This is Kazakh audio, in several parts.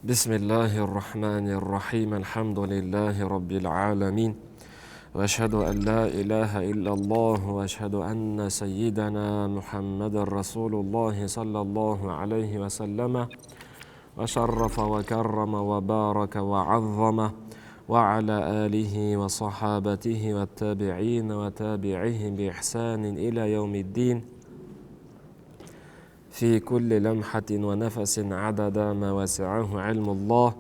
بسم الله الرحمن الرحيم الحمد لله رب العالمين وأشهد أن لا إله إلا الله وأشهد أن سيدنا محمد رسول الله صلى الله عليه وسلم وشرف وكرم وبارك وعظم وعلى آله وصحابته والتابعين وتابعيهم بإحسان إلى يوم الدين في كل لمحة ونفس عدد ما وسعه علم الله.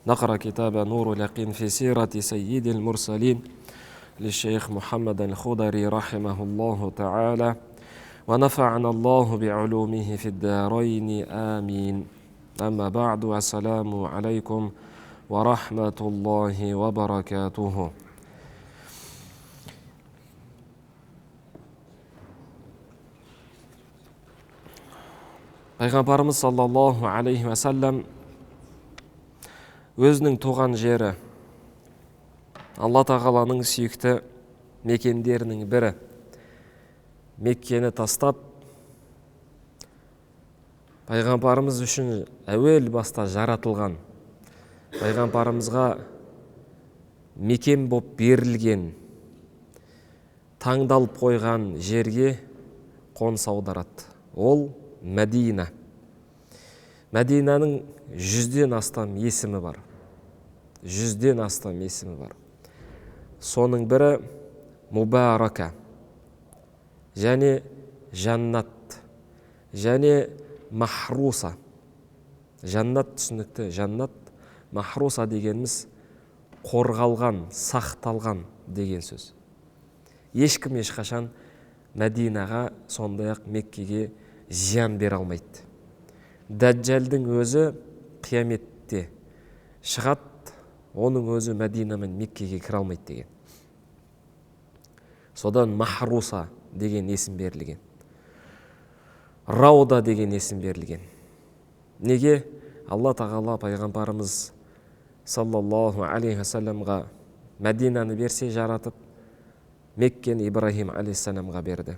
نقرأ كتاب نور اليقين في سيرة سيد المرسلين للشيخ محمد الخضري رحمه الله تعالى، ونفعنا الله بعلومه في الدارين آمين. أما بعد، السلام عليكم ورحمة الله وبركاته. Пайғамбарымыз саллаллаху алейхи ва саллям өзінің туған жері, Алла тағаланың сүйікті мекендерінің бірі Меккені тастап, пайғамбарымыз үшін әуел баста жаратылған, пайғамбарымызға мекен боп берілген, таңдалып қойған жерге қоныс аударады. Ол Мәдина. Мәдинаның 100-ден астам есімі бар. 100-ден астам есімі бар. Соның бірі Мубарака, және Жаннат, және Махруса. Жаннат түсінікті, Жаннат, Махруса дегеніміз қорғалған, сақталған деген сөз. Ешкім ешқашан Мәдинаға, сондай ақ Меккеге зиян бере алмайды. Дәджалдың өзі қияметте шығады, оның өзі Мәдина мен Меккеге кіре алмайды деген. Содан Махруса деген есім берілген. Рауда деген есім берілген. Неге? Алла тағала пайғамбарымыз саллаллаху алейхи ва салламға Мәдинаны берсе жаратып, Меккені Ибрахим алейхиссаламға берді.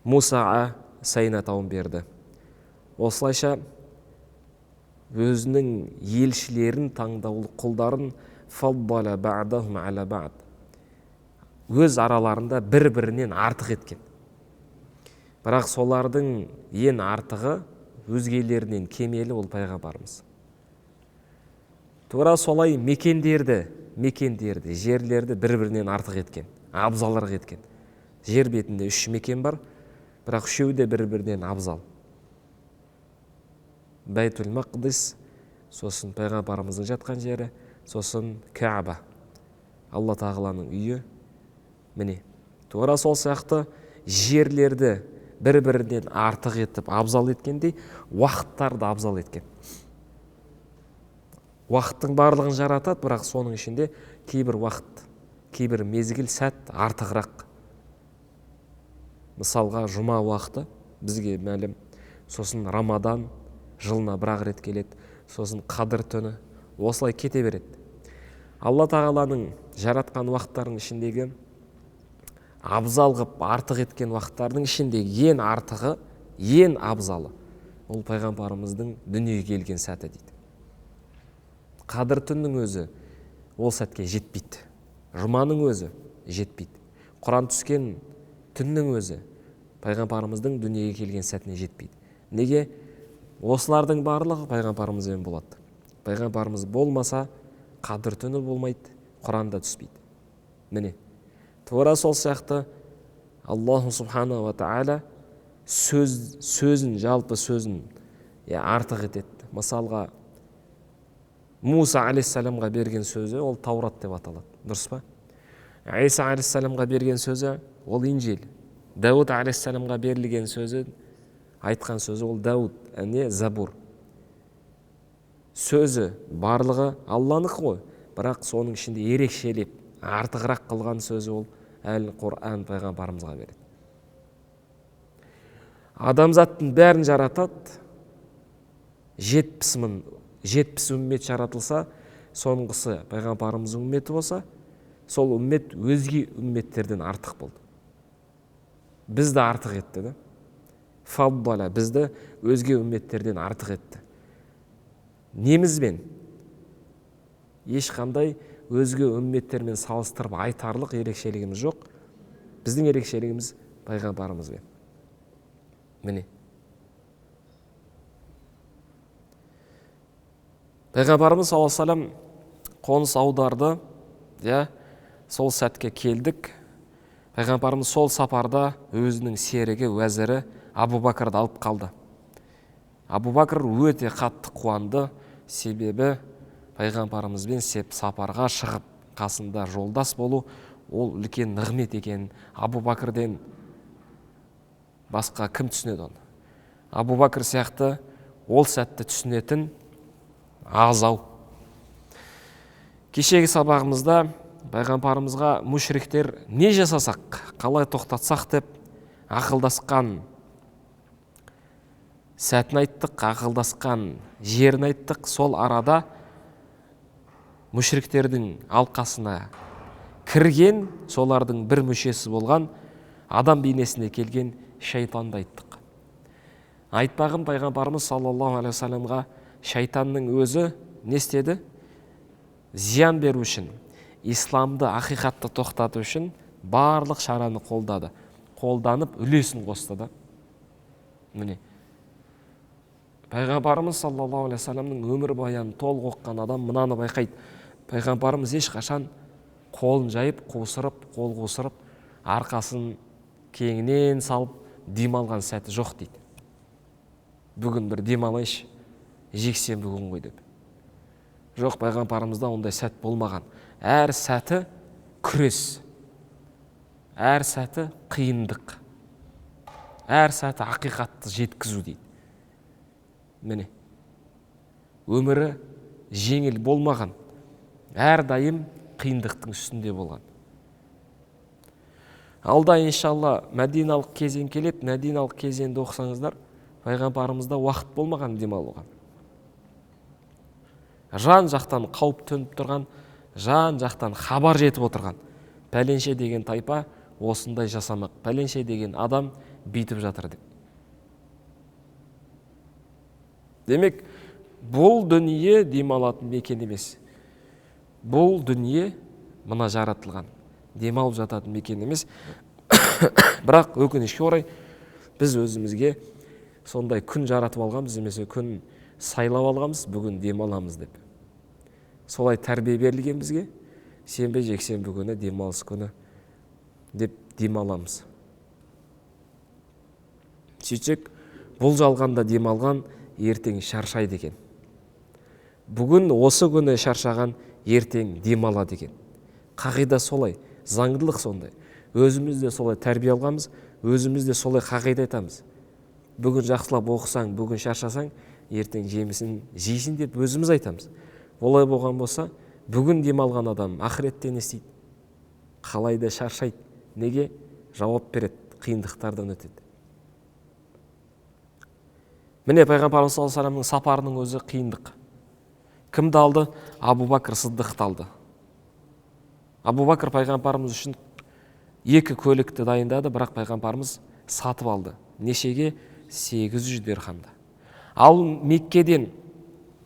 Мусаға Сайна тауын берді. Осылайша өзінің елшілерін, таңдаулы құлдарын фаддала бa'дахум ала бa'д, өз араларында бір-бірінен артық еткен. Бірақ солардың ең артығы өзгелерінен кемелі ол пайғамбарымыз. Тура солай мекендерді, жерлерді бір-бірінен артық еткен, абзалырақ еткен. Жер бетінде 3 мекен бар, бірақ үшеуі де бір-бірінен абзал. Байтул Мақдис, сосын пайғамбарымыздың жатқан жері, сосын Кааба, Алла тағаланың үйі. Міне, тура сол сияқты жерлерді бір-бірінен артық етіп абзал еткендей, уақыттарды абзал еткен. Уақыттың барлығын жаратады, бірақ соның ішінде кейбір уақыт, кейбір мезгіл сәт артығырақ. Мысалға, жұма уақыты бізге мәлім, сосын Рамадан жылына бір-ақ рет келеді, сосын Қадыр түні, осылай кете береді. Алла тағаланың жаратқан уақыттардың ішіндегі абзал қып артық еткен уақыттардың ішіндегі ең артығы, ең абзалы ол пайғамбарымыздың дүниеге келген сәті дейді. Қадыр түннің өзі ол сәтке жетпейді. Жұманың өзі жетпейді. Құран түскен түннің өзі пайғамбарымыздың дүниеге келген сәтіне жетпейді. Неге? Осылардың барлығы пайғамбарымызбен болады. Пайғамбарымыз болмаса, Қадыр түні болмайды, Құранда түспейді. Міне, тура сол сияқты Аллаху субхана ва тағала сөзін, жалпы сөзін артық етеді. Мысалға, Муса алейхиссаламға берген сөзі ол Таурат деп аталады. Дұрыс па? Иса алейхиссаламға берген сөзі ол Инжил. Дауд алейхиссаламға берілген сөзі, айтқан сөзі ол Дауд, Забур. Сөзі барлығы Алланыкі ғой, бірақ соның ішінде ерекшелеп, артығырақ қылған сөзі ол Әл-Құран пайғамбарымызға береді. Адамзаттың бәрін жаратады, 70 үммет жаратылса, соңғысы пайғамбарымыздың үмметі болса, сол үммет өзге үмметтерден артық болды. Бізді артық етті, да? Фаддала, бізді өзге үмметтерден артық етті. немізбен ешқандай өзге үмметтермен салыстырып айтарлық ерекшелігіміз жоқ. Біздің ерекшелігіміз пайғамбарымызбен. Міне. Пайғамбарымыз саллаллаху алейхи вассалам қоныс аударды, сол сәтке келдік. Пайғамбарымыз сол сапарда өзінің серігі, уәзірі Абу Бакрды алып қалды. Абу Бакр өте қатты қуанды, себебі пайғамбарымызбен сапарға шығып, қасында жолдас болу, ол үлкен нығмет екен. Абу Бакрден басқа кім түсінеді оны? Абу Бакр сияқты ол сәтті түсінетін азау. Кешегі сабағымызда пайғамбарымызға мүшриктер не жасасақ, қалай тоқтатсақ деп ақылдасқан сәтін айттық, ақылдасқан жерін айттық. Сол арада мүшриктердің алқасына кірген, солардың бір мүшесі болған, адам бейнесіне келген шайтанды айттық. Айтпағым пайғамбарымыз саллаллаху алейхи вассаламға шайтанның өзі не істеді? Зиян беру үшін, исламды, ақиқатты тоқтату үшін барлық шараны қолдады. Қолданып үлесін қосты да. Міне. Пайғамбарымыз саллаллаху алейхи вассаламның өмір баянын толық оқыған адам мынаны байқайды. Пайғамбарымыз ешқашан қолын жайып, қол қусырып, арқасын кеңінен салып демалған сәті жоқ дейді. Бүгін бір демалайшы, жексенбі күн ғой деп. Жоқ, пайғамбарымызда ондай сәт болмаған. Әр сәті күрес, әр сәті қиындық, әр сәті ақиқатты жеткізу дейді. Міне, өмірі жеңіл болмаған, әр дайым қиындықтың үстінде болған. Алда иншалла мәдиналық кезең келеді. Мәдиналық кезеңді оқысаңыздар, пайғамбарымызда уақыт болмаған демалуға. Жан жақтан қауіп төніп тұрған, жан жақтан хабар жетіп отырған. Пәленше деген тайпа осындай жасамақ, пәленше деген адам бүйтіп жатыр деп. Демек, бұл дүние демалатын мекен емес. Бұл дүние мына жаратылған, демалып жататын мекен емес. Бірақ өкінішке орай біз өзімізге сондай күн жаратып алғанбыз, немесе күн сайлап алғанбыз, бүгін демаламыз деп. Солай тәрбие берілген бізге, сенбі жексенбі күні демалыс күні деп демаламыз. Сөйтсек, бұл жалғанда демалған ертең шаршайды екен. Бүгін осы күні шаршаған ертең демалады екен. Қағида солай, заңдылық сондай. Өзімізде солай тәрбие алғанбыз, өзімізде солай қағида айтамыз. Бүгін жақсылап оқысаң, бүгін шаршасаң, ертең жемісін жейсің деп өзіміз айтамыз. Олай болған болса, бүгін демалған адам ақыретте не істейді? Қалайда шаршайды. Неге? Жауап береді, қиындықтардан өтеді. Міне пайғамбарымыз саллаллаху алейхи вассаламның сапарының өзі қиындық. Кімді алды? Абу Бакр Сыддықты алды. Абу Бакр пайғамбарымыз үшін 2 көлікті дайындады, бірақ пайғамбарымыз сатып алды. Нешеге? 800 дирхамды. Ал Меккеден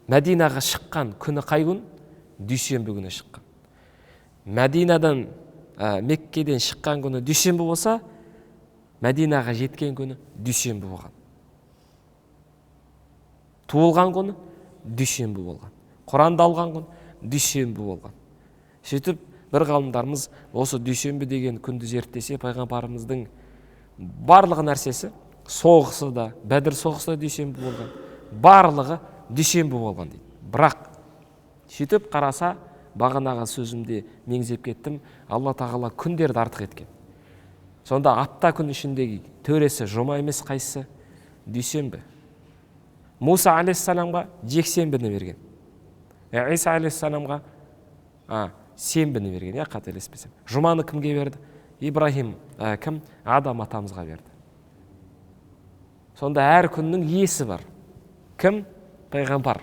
Мәдинаға шыққан күні қай күн? Дүйсенбі күні шыққан. Мәдинадан Меккеден шыққан күні дүйсенбі болса, Мәдинаға жеткен күні дүйсенбі болған. Туылған күні дүйсенбі болған. Құранды алған күн дүйсенбі болған. Сөйтіп, бір ғалымдарымыз осы дүйсенбі деген күнді зерттесе, пайғамбарымыздың барлығы нәрсесі, соғысы да, Бәдір соғысы да дүйсенбі болған. Барлығы дүйсенбі болған дейді. Бірақ сөйтіп қараса, бағанағы сөзімде меңзеп кеттім, Алла тағала күндерді артық еткен. Сонда апта күн ішіндегі төресі жұма емес қайсысы? Дүйсенбі. Муса алейхиссаламға жексенбіні берген. Иса алейхиссаламға сенбіні берген, қателеспесем. Жұманы кімге берді? Ибрахим, кім? Адам атамызға берді. Сонда әр күннің иесі бар. Кім? Пайғамбар.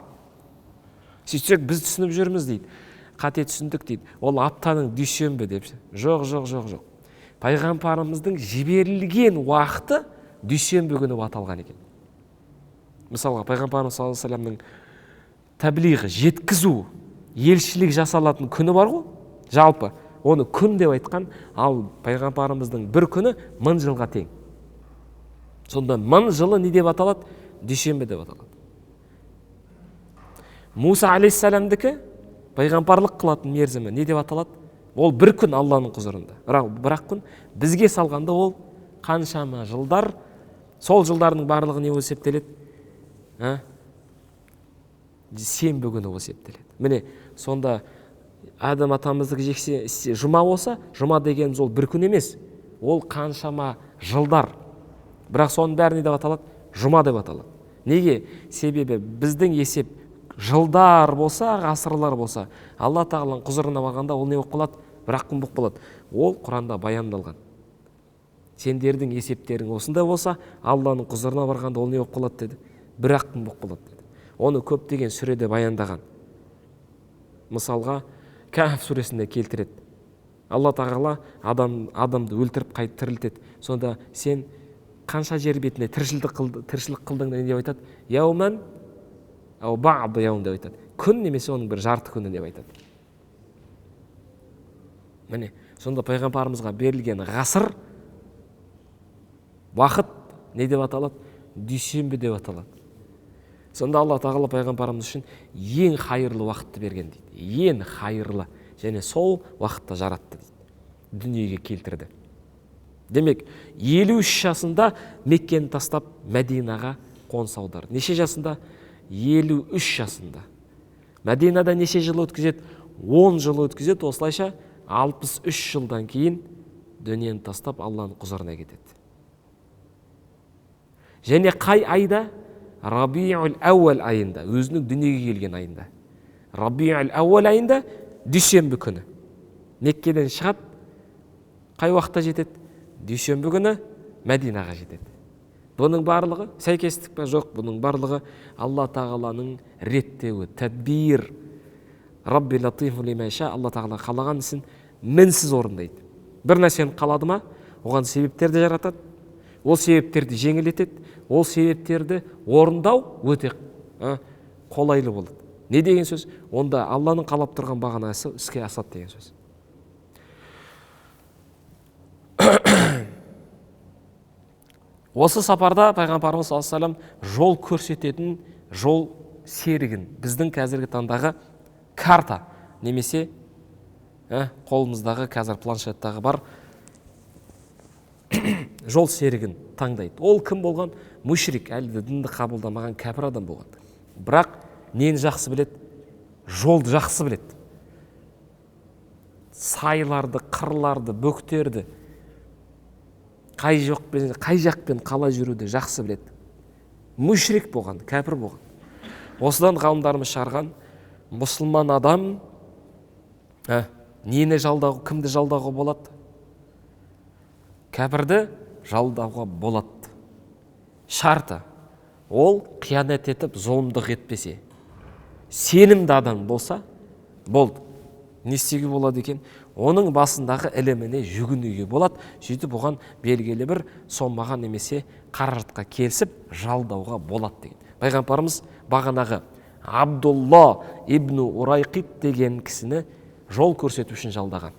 Сөйтсек біз түсініп жүрміз дейді. Қате түсіндік дейді. Ол аптаның дүйсенбі деп. Жоқ. Пайғамбарымыздың жіберілген уақыты дүйсенбі күні аталған екен. Мысалға, пайғамбарымыз саллаллаху алейхи вассаламның таблиғ жеткізу, елшілік жасалатын күні бар ғой, жалпы оны күн деп айтқан, ал пайғамбарымыздың бір күні 1000 жылға тең. Сонда 1000 жылы не деп аталады? Дүйсенбі деп аталады. Муса алейхиссаламдікі пайғамбарлық қылатын мерзімі не деп аталады? Ол бір күн Алланың құзырында. Бірақ күн бізге салғанда ол қаншама жылдар, сол жылдардың барлығы не болып есептеледі? Сенбі күні болып есептеледі. Міне сонда Адам атамыздығы жұма болса, жұма дегеніміз ол бір күн емес, ол қаншама жылдар. Бірақ соның бәрі не деп аталады? Жұма деп аталады. Неге? Себебі біздің есеп жылдар болса, ғасырлар болса, Алла тағаланың құзырына барғанда ол не болып қалады? Бір-ақ күн болып қалады. Ол Құранда баяндалған. Сендердің есептерің осындай болса, Алланың құзырына барғанда ол не болып қалады деді? Бір-ақ күн болып қалады деді. Оны көптеген сүреде баяндаған. Мысалға, Кәһф сүресінде келтіреді. Алла тағала адамды өлтіріп қайтып тірілтеді. Сонда сен қанша жер бетінде тіршілік қылдың деп айтады? Яуман ау ба'д яум деп айтады. Күн немесе оның бір жарты күні деп айтады. Міне, сонда пайғамбарымызға берілген ғасыр, уақыт не деп аталады? Дүйсенбі деп аталады. Сонда Алла тағала пайғамбарымыз үшін ең хайырлы уақытты берген дейді. Ең хайырлы, және сол уақытта жаратты дейді. Дүниеге келтірді. Демек, 53 жасында Меккені тастап Мәдинаға қоныс аударды. Неше жасында? 53 жасында. Мәдинада неше жыл өткізеді? 10 жыл өткізеді. Осылайша 63 жылдан кейін дүниені тастап Алланың құзырына кетеді. Және қай айда? Рабиул ауал айында, өзінің дүниеге келген айында. Рабиул ауал айында дүйсенбі күні. Меккеден шығады, қай уақытта жетеді? Дүйсенбі күні Мәдинаға жетеді. Бұның барлығы сәйкестік пе? Жоқ, бұның барлығы Алла тағаланың реттеуі, тәдбир. Рабби латифу лима яша, Алла тағала қалаған ісін мінсіз орындайды. Бір нәрсені қалады ма, оған себептерді жаратады. Ол себептерді жеңілетеді. Ол себептерді орындау өте қолайлы болады. Не деген сөз? Онда Алланың қалап тұрған бағанасы іске асады деген сөз. Осы сапарда пайғамбарымыз саллаллаху алейхи вассалам жол көрсететін жол серігін, біздің қазіргі таңдағы карта немесе қолымыздағы қазір планшеттағы бар жол серігін таңдайды. Ол кім болған? Мушрик, әлі дінді қабылдамаған кәпір адам болған. Бірақ нені жақсы біледі? Жолды жақсы біледі. Сайларды, қырларды, бөктерді, қай жақпен қалай жүруді жақсы біледі. Мушрик болған, кәпір болған. Осыдан ғалымдарымыз шығарған мұсылман адам нені жалдауға, кімді жалдауға болады? Кәпірді жалдауға болады. Шарты, ол қиянат етіп, зұлымдық етпесе, сенімді адам болса, болды. Не істеуге болады екен? Оның басындағы іліміне жүгінуге болады. Сөйтіп оған белгілі бір сомаға немесе қаражатқа келісіп жалдауға болады деген. Пайғамбарымыз бағанағы Абдулла ибн Урайқит деген кісіні жол көрсету үшін жалдаған.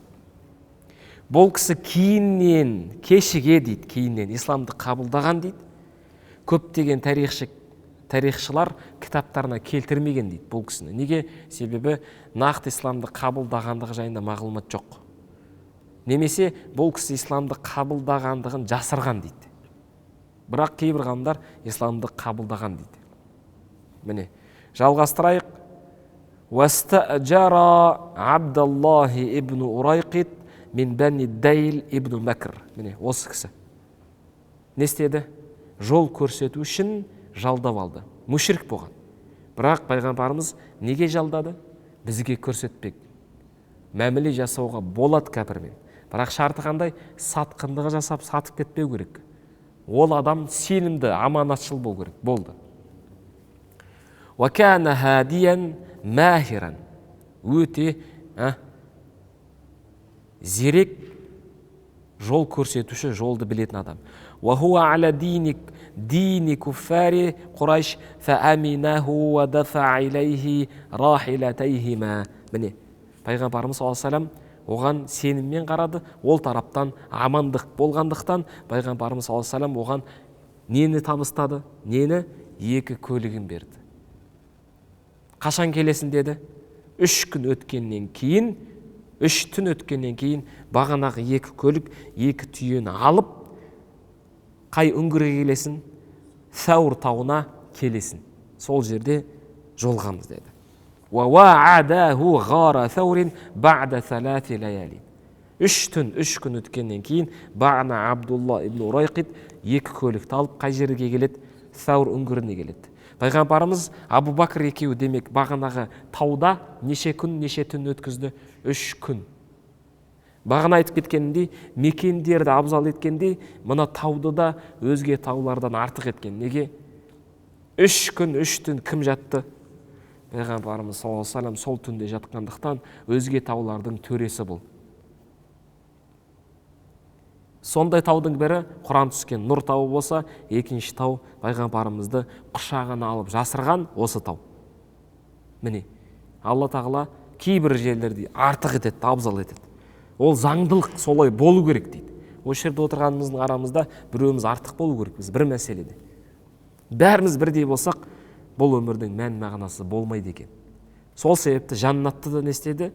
Бұл кісі кейіннен, кешіге дейді, кейіннен исламды қабылдаған дейді. Көптеген тарихшылар кітаптарына келтірмеген дейді бұл кісіні. Неге? Себебі нақты исламды қабылдағандығы жайында мағлұмат жоқ. Немесе бұл кісі исламды қабылдағандығын жасырған дейді. Бірақ кейбір ғалымдар исламды қабылдаған дейді. Міне, жалғастырайық. Вастаджара Абдаллахи ибн Урайқит min бәни Дәйл ибн Мәкір. Міне, осы кісі не істеді? Жол көрсету үшін жалдап алды. Мушрик болған. Бірақ пайғамбарымыз неге жалдады? Бізге көрсетпек. Мәміле жасауға болады кәпірмен. Бірақ шарты қандай? Сатқындығы жасап сатып кетпеу керек. Ол адам сенімді, аманатшыл болу керек. Болды. Вакана хадиян махиран. Өте зерек жол көрсетуші, жолды білетін адам. Ва хуа аля дини куффари Құрайш фааминаху ва дафа илейхи рахилатайхима. Міне, пайғамбарымыз саллаллаху алейхи ва саллям оған сеніммен қарады. Ол тараптан амандық болғандықтан пайғамбарымыз саллаллаху алейхи ва саллям оған нені табыстады? Нені? 2 көлігін берді. Қашан келесің деді? 3 күн өткеннен кейін, 3 түн өткеннен кейін бағанағы 2 көлік, 2 түйені алып, қай үңгірге келесің? Саур тауына келесің. Сол жерде жолғамыз деді. Ва ваадаху гара саурин ба'да 3 лаяли. 3 күн өткеннен кейін бағана Абдулла ибн Урайқид 2 көлікті алып қай жерге келеді? Саур үңгіріне келеді. Пайғамбарымыз Абу Бакр екеуі демек бағанағы тауда неше күн, неше түн өткізді? 3 күн. Бағана айтып кеткеніндей, мекендерді абзал еткендей, мына тауды да өзге таулардан артық еткен. Неге? 3 күн, 3 түн кім жатты? Пайғамбарымыз саллаллаху алейхи ва саллям сол түнде жатқандықтан өзге таулардың төресі бұл. Сондай таудың бірі Құран түскен Нұр тауы болса, екінші тау пайғамбарымызды құшағына алып жасырған осы тау. Міне, Алла тағала кейбір жерлерді артық етеді, абзал етеді. Ол заңдылық солай болу керек дейді. Осы жерде отырғанымыздың арамызда біреуіміз артық болу керекпіз бір мәселеде. Бәріміз бірдей болсақ, бұл өмірдің мән мағынасы болмайды екен. Сол себепті жаннатты да не істеді?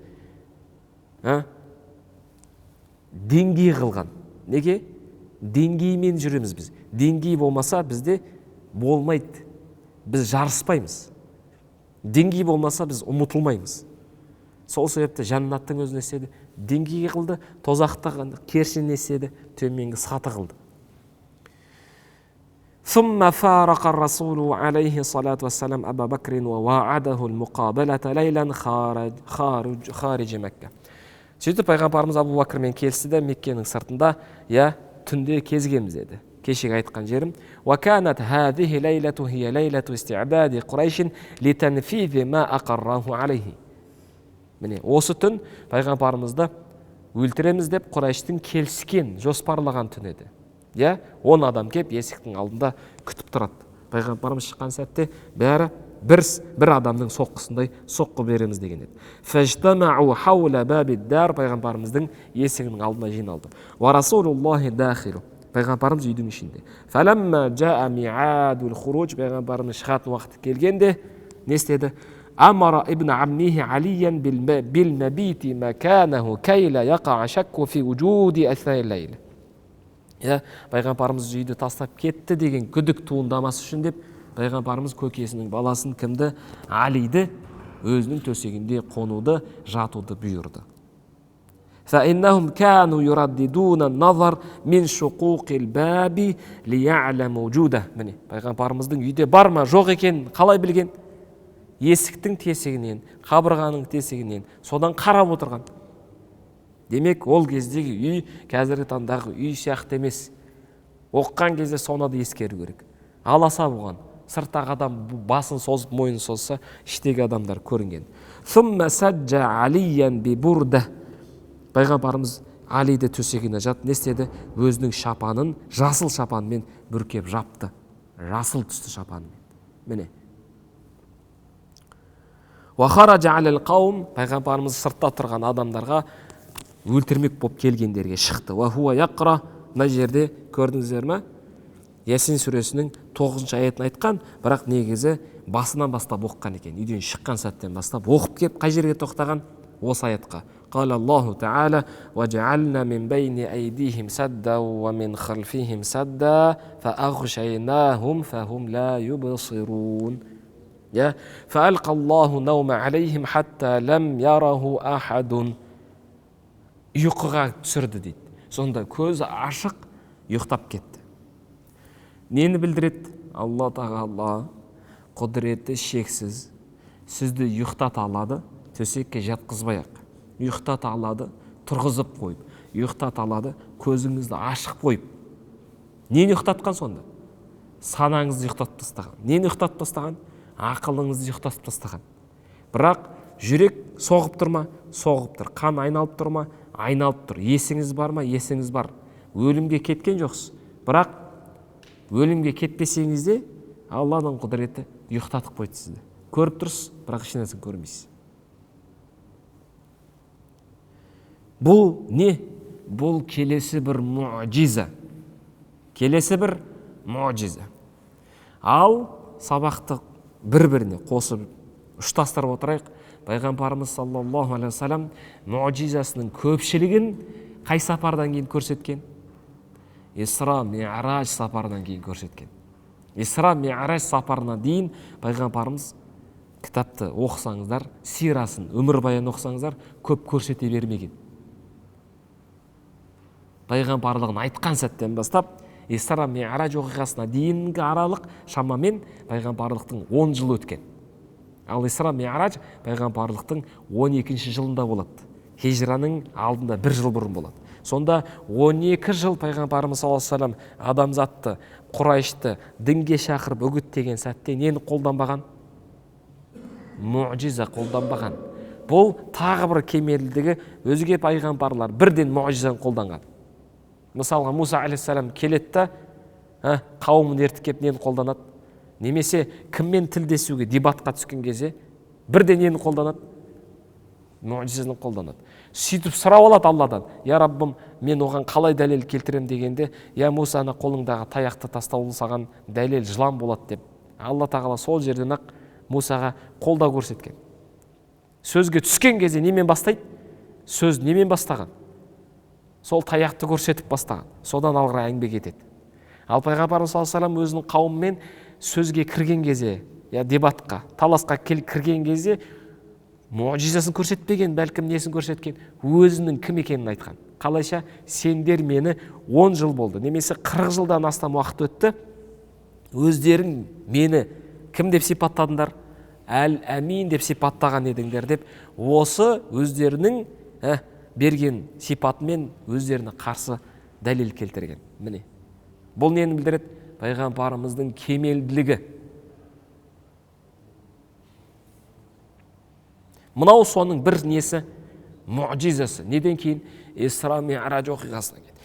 Деңгей қылған. Неге? Деңгеймен жүреміз біз. Деңгей болмаса бізде болмайды. Біз жарыспаймыз. Деңгей болмаса біз ұмытылмаймыз. Сол себепті жаннаттың өзі не істеді? Деңгей қылды, тозақтағы кершін не істеді? Төменгі саты қылды. ثم فارق الرسول عليه الصلاة والسلام أبا بكر ووعده المقابلة ليلا خارج مكة. Сөйтіп пайғамбарымыз Абу Бакрмен келісті де Меккенің сыртында, түнде кезгеміз деді. Кешегі айтқан жерім. وَكَانَتْ هَذِهِ لَيْلَةُ هِيَ لَيْلَةُ اسْتِعْدَادِ قُرَيْشٍ لِتَنْفِيذِ مَا أَقَرَّهُ عَلَيْهِ. Міне, осы түн пайғамбарымызды өлтіреміз деп Құрайштың келіскен, жоспарлаған түн еді. 10 адам кеп есіктің алдында күтіп тұрады. Пайғамбарымыз шыққан сәтте бәрі бір адамның соққысындай соққы береміз деген еді. Фажтамау хаула бабиддар, пайғамбарымыздың есігінің алдына жиналды. Ва расулуллахи дахилу, пайғамбарымыз үйдің ішінде. Фаламма жаа миадул хуруж, пайғамбарымыз шығатын уақыты келгенде не істеді? Амара ибн аммихи алиян бил мабити маканаху кайла яқа шакку фи вуджуди аснай лейл. Пайғамбарымыз үйді тастап кетті деген күдік туындамас үшін деп пайғамбарымыз көкесінің баласын кімді? Алиді өзінің төсегінде қонуды, жатуды бұйырды. فإنهم كانوا يرددون النظر من شقوق الباب ليعلم وجوده. Міне, пайғамбарымыздың үйде бар ма, жоқ екен қалай білген? Есіктің тесігінен, қабырғаның тесігінен содан қарап отырған. Демек, ол кездегі үй қазіргі таңдағы үй сияқты емес. Оққан кезде соны да ескеру керек. Аласа болған, сырттағы адам басын созып, мойнын созса, іштегі адамдар көрінген. Сумма саджа алиян би бурда. Пайғамбарымыз Алиді төсегіне жат, не істеді? Өзінің шапанын жасыл шапанмен бүркеп жапты. Жасыл түсті шапанмен. Міне. Ва хаража алал қаум, пайғамбарымыз сыртта тұрған адамдарға өлтірмек болып келгендерге шықты. Ва хуа яқра, мына жерде көрдіңіздер ме? Ясин сүресінің 9-шы аятын айтқан, бірақ негізі басынан бастап оққан екен. Үйден шыққан сәттен бастап оқып кеп қай жерге тоқтаған? Осы аятқа. Қала Аллаху Таала: "Ва жаална мин байни айдихим садда ва мин халфихим садда фаағшайнахум фахум ла юбсирун." فألقى الله نوم عليهم حتى لم يره أحد. Ұйқыға түсірді дейді. Сонда көзі ашық ұйықтап кетті. Нені білдіреді? Алла тағала құдіреті шексіз. Сізді ұйықтата алады, төсекке жатқызбай-ақ. Ұйықтата алады, тұрғызып қойып. Ұйықтата алады, көзіңізді ашық қойып. Нені ұйықтатқан сонда? Санаңызды ұйықтатып тастаған. Нені ұйықтатып тастаған? Ақылыңызды ұйықтатып тастаған. Бірақ жүрек соғып тұр ма? Соғып тұр. Қан айналып тұр ма? Айналып тұр. Есіңіз бар ма? Есіңіз бар. өлімге кеткен жоқсыз, бірақ өлімге кетпесеңіз де Алланың құдіреті ұйықтатып қойды сізді. Көріп тұрсыз, бірақ еш нәрсені көрмейсіз. Бұл не? Бұл келесі бір муъжиза. Келесі бір муъжиза. Ал сабақты бір-біріне қосып ұштастырып отырайық. Пайғамбарымыз саллаллаху алейхи вассалам муъжизасының көпшілігін қай сапардан кейін көрсеткен? Исра Ми'раж сапарынан кейін көрсеткен. Исра Ми'раж сапарына дейін пайғамбарымыз кітапты оқысаңыздар, сирасын, өмірбаян оқысаңыздар, көп көрсете бермеген. Пайғамбарлығын айтқан сәттен бастап Исра Ми'раж оқиғасына дейінгі аралық шамамен пайғамбарлықтың 10 жыл өткен. Ал Исра Ми'раж пайғамбарлықтың 12-ші жылында болады. Хижраның алдында 1 жыл бұрын болады. Сонда 12 жыл пайғамбарымыз саллаллаху алейхи вассалам адамзатты, Құрайшты дінге шақырып үгіттеген сәтте нені қолданбаған? Муъжиза қолданбаған. Бұл тағы бір кемелдігі, өзге пайғамбарлар бірден муъжизаны қолданған. Мысалға Муса алейхиссалам келетті, қауымын ертіп келіп нені қолданады? Немесе кіммен тілдесуге, дебатқа түскен кезде бірден нені қолданады? Муъжизаны қолданады. Сөйтіп сұрап алады Алладан: "Я Раббым, мен оған қалай дәлел келтірем?" дегенде: "Я Муса, ана қолыңдағы таяқты тастаулы саған дәлел жылан болады" деп. Алла тағала сол жерден ақ Мусаға қолдау көрсеткен. Сөзге түскен кезде немен бастайды? Сөз немен бастаған? Сол таяқты көрсетіп бастаған. Содан алғыра әңгіме кетеді. Ал пайғамбарымыз саллаллаху алейхи вассалам өзінің қауымымен сөзге кірген кезде, я дебатқа, таласқа кірген кезде муъжизасын көрсетпеген, бәлкім несін көрсеткен? Өзінің кім екенін айтқан. Қалайша? Сендер мені 10 жыл болды, немесе 40 жылдан астам уақыт өтті, өздерің мені кім деп сипаттадыңдар? Әл-Әмин деп сипаттаған едіңдер деп, осы өздерінің берген сипатымен өздеріне қарсы дәлел келтірген. Міне. Бұл нені білдіреді? Пайғамбарымыздың кемелділігі. Мынау соның бір несі, муъжизасы. Неден кейін? Исра Ми'раж оқиғасынан кейін.